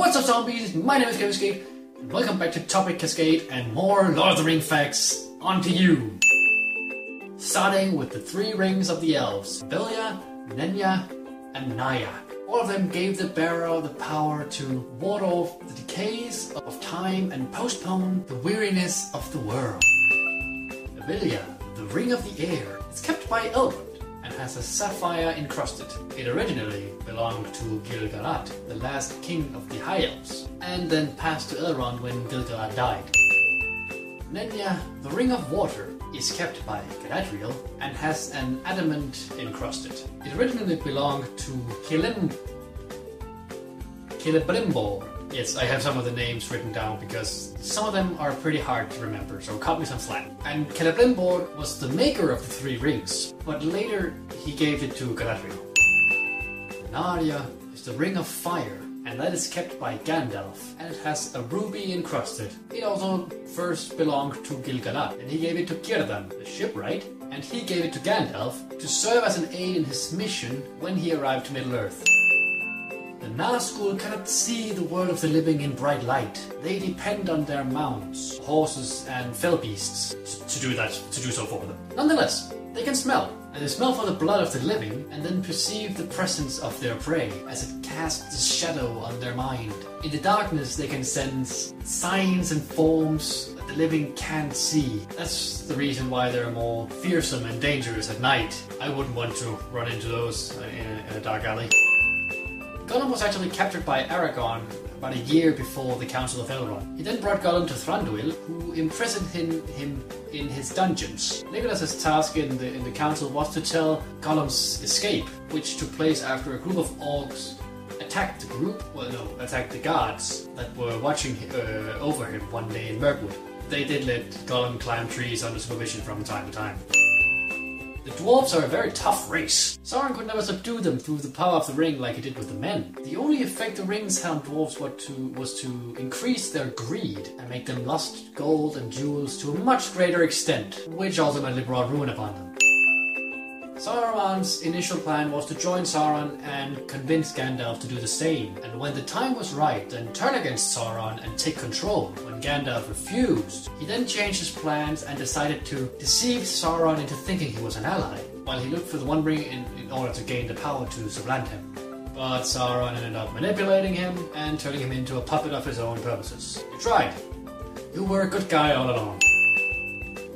What's up, zombies? My name is Cascade, and welcome back to Topic Cascade and more Lord of the Ring facts onto you. Starting with the 3 rings of the elves, Vilya, Nenya, and Naya. All of them gave the bearer the power to ward off the decays of time and postpone the weariness of the world. Vilya, the ring of the air, is kept by Elrond and has a sapphire encrusted. It originally belonged to Gil-galad, the last king of the High Elves, and then passed to Elrond when Gil-galad died. Nenya, the ring of water, is kept by Galadriel and has an adamant encrusted. It originally belonged to Celebrimbor. Yes, I have some of the names written down because some of them are pretty hard to remember, so cut me some slack. And Celebrimbor was the maker of the 3 rings, but later he gave it to Galadriel. Narya is the ring of fire, and that is kept by Gandalf, and it has a ruby encrusted. It also first belonged to Gil-galad, and he gave it to Círdan, the shipwright, and he gave it to Gandalf to serve as an aid in his mission when he arrived to Middle-earth. The Nazgûl cannot see the world of the living in bright light. They depend on their mounts, horses and fell beasts to do so for them. Nonetheless, they can smell, and they smell for the blood of the living and then perceive the presence of their prey as it casts a shadow on their mind. In the darkness they can sense signs and forms that the living can't see. That's the reason why they're more fearsome and dangerous at night. I wouldn't want to run into those in a dark alley. Gollum was actually captured by Aragorn about a year before the Council of Elrond. He then brought Gollum to Thranduil, who imprisoned him in his dungeons. Legolas's task in the council was to tell Gollum's escape, which took place after a group of orcs attacked the guards that were watching over him one day in Mirkwood. They did let Gollum climb trees under supervision from time to time. The dwarves are a very tough race. Sauron could never subdue them through the power of the ring like he did with the men. The only effect the rings had on dwarves was to increase their greed and make them lust gold and jewels to a much greater extent, which ultimately brought ruin upon them. Saruman's initial plan was to join Sauron and convince Gandalf to do the same, and when the time was right, then turn against Sauron and take control. When Gandalf refused, he then changed his plans and decided to deceive Sauron into thinking he was an ally, while he looked for the One Ring in order to gain the power to supplant him. But Sauron ended up manipulating him and turning him into a puppet of his own purposes. You tried. You were a good guy all along.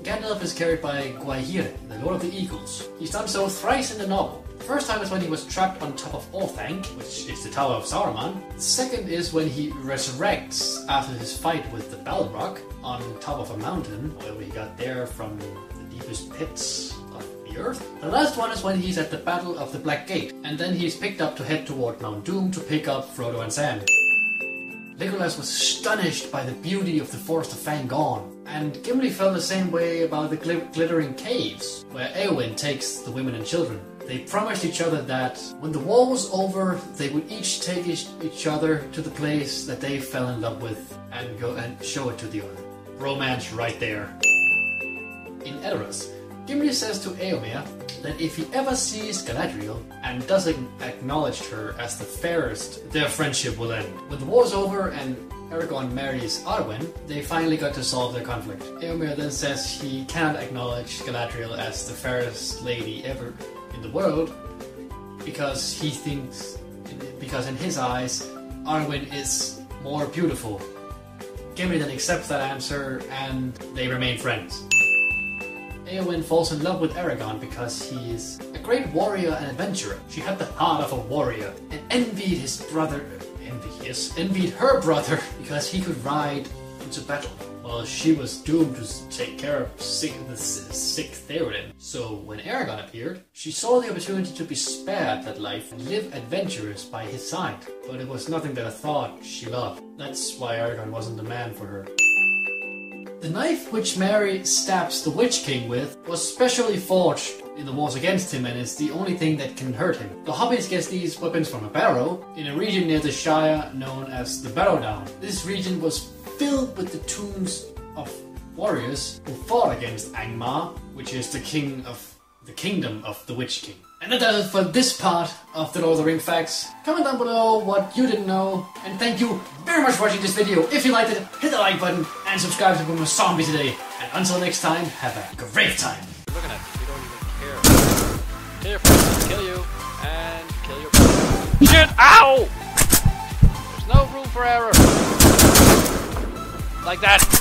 Gandalf is carried by Gwaihir, the Lord of the Eagles. He's done so thrice in the novel. The first time is when he was trapped on top of Orthanc, which is the Tower of Saruman. The second is when he resurrects after his fight with the Balrog on top of a mountain, where we got there from the deepest pits of the earth. The last one is when he's at the Battle of the Black Gate, and then he's picked up to head toward Mount Doom to pick up Frodo and Sam. Legolas was astonished by the beauty of the Forest of Fangorn, and Gimli felt the same way about the glittering caves, where Éowyn takes the women and children. They promised each other that when the war was over, they would each take each other to the place that they fell in love with and go and show it to the other. Romance right there. In Edoras, Gimli says to Éomer that if he ever sees Galadriel and doesn't acknowledge her as the fairest, their friendship will end. When the war's over and Aragorn marries Arwen, they finally got to solve their conflict. Éomer then says he cannot acknowledge Galadriel as the fairest lady ever in the world because in his eyes, Arwen is more beautiful. Gimli then accepts that answer and they remain friends. Éowyn falls in love with Aragorn because he is a great warrior and adventurer. She had the heart of a warrior and envied her brother because he could ride into battle, while she was doomed to take care of the sick Theoden. So when Aragorn appeared, she saw the opportunity to be spared that life and live adventurous by his side, but it was nothing that I thought she loved. That's why Aragorn wasn't the man for her. The knife which Merry stabs the Witch King with was specially forged in the wars against him and is the only thing that can hurt him. The hobbits get these weapons from a barrow in a region near the Shire known as the Barrowdown. This region was filled with the tombs of warriors who fought against Angmar, which is the kingdom of the Witch King. And that does it for this part of the Lord of the Ring facts. Comment down below what you didn't know, and thank you very much for watching this video. If you liked it, hit the like button and subscribe to become a zombie today. And until next time, have a great time. Looking at you don't even care. Kill your friends, kill you, and kill your friends. Shit! Ow! There's no room for error. Like that.